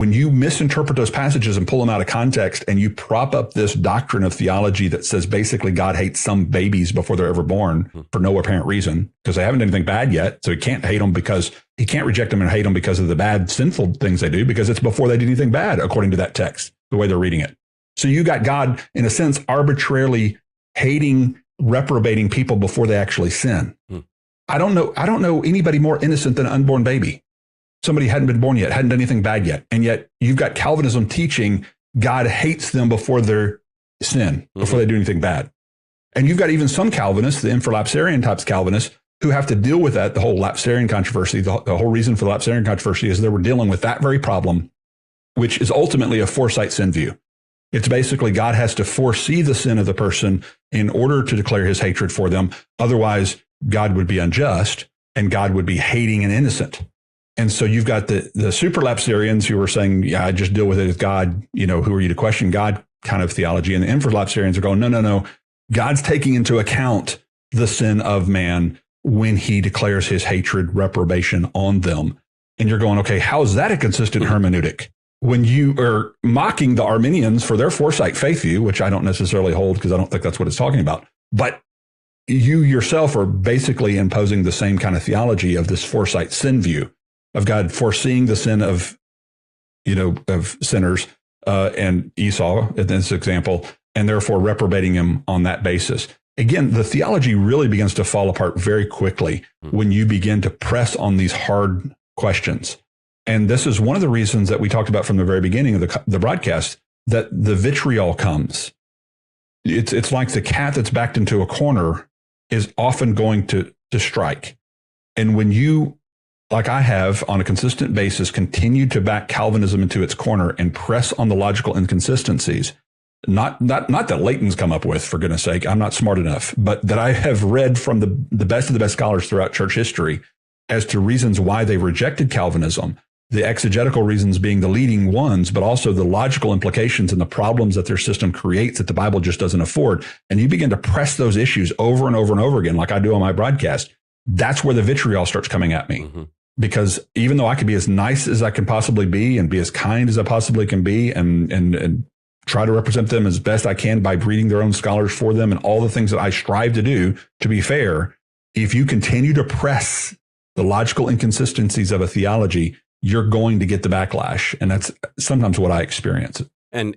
when you misinterpret those passages and pull them out of context and you prop up this doctrine of theology that says basically God hates some babies before they're ever born for no apparent reason because they haven't done anything bad yet. So he can't hate them because he can't reject them and hate them because of the bad sinful things they do because it's before they did anything bad, according to that text, the way they're reading it. So you got God, in a sense, arbitrarily hating, reprobating people before they actually sin. I don't know anybody more innocent than an unborn baby. Somebody hadn't been born yet, hadn't done anything bad yet. And yet you've got Calvinism teaching God hates them before their sin, before they do anything bad. And you've got even some Calvinists, the infralapsarian types Calvinists, who have to deal with that, the whole lapsarian controversy. The whole reason for the lapsarian controversy is they were dealing with that very problem, which is ultimately a foresight sin view. It's basically God has to foresee the sin of the person in order to declare his hatred for them. Otherwise, God would be unjust and God would be hating an innocent. And so you've got the superlapsarians who are saying, yeah, I just deal with it as God, who are you to question God kind of theology. And the infralapsarians are going, no. God's taking into account the sin of man when he declares his hatred, reprobation on them. And you're going, okay, how is that a consistent hermeneutic? When you are mocking the Arminians for their foresight faith view, which I don't necessarily hold because I don't think that's what it's talking about, but you yourself are basically imposing the same kind of theology of this foresight sin view of God foreseeing the sin of sinners and Esau in this example, and therefore reprobating him on that basis. Again, the theology really begins to fall apart very quickly when you begin to press on these hard questions. And this is one of the reasons that we talked about from the very beginning of the broadcast, that the vitriol comes. It's like the cat that's backed into a corner is often going to strike. And when you, like I have on a consistent basis, continued to back Calvinism into its corner and press on the logical inconsistencies, not that Leighton's come up with, for goodness sake, I'm not smart enough, but that I have read from the best of the best scholars throughout church history as to reasons why they rejected Calvinism, the exegetical reasons being the leading ones, but also the logical implications and the problems that their system creates that the Bible just doesn't afford. And you begin to press those issues over and over and over again, like I do on my broadcast. That's where the vitriol starts coming at me. Because even though I can be as nice as I can possibly be and be as kind as I possibly can be and try to represent them as best I can by reading their own scholars for them and all the things that I strive to do, to be fair, if you continue to press the logical inconsistencies of a theology, you're going to get the backlash. And that's sometimes what I experience. And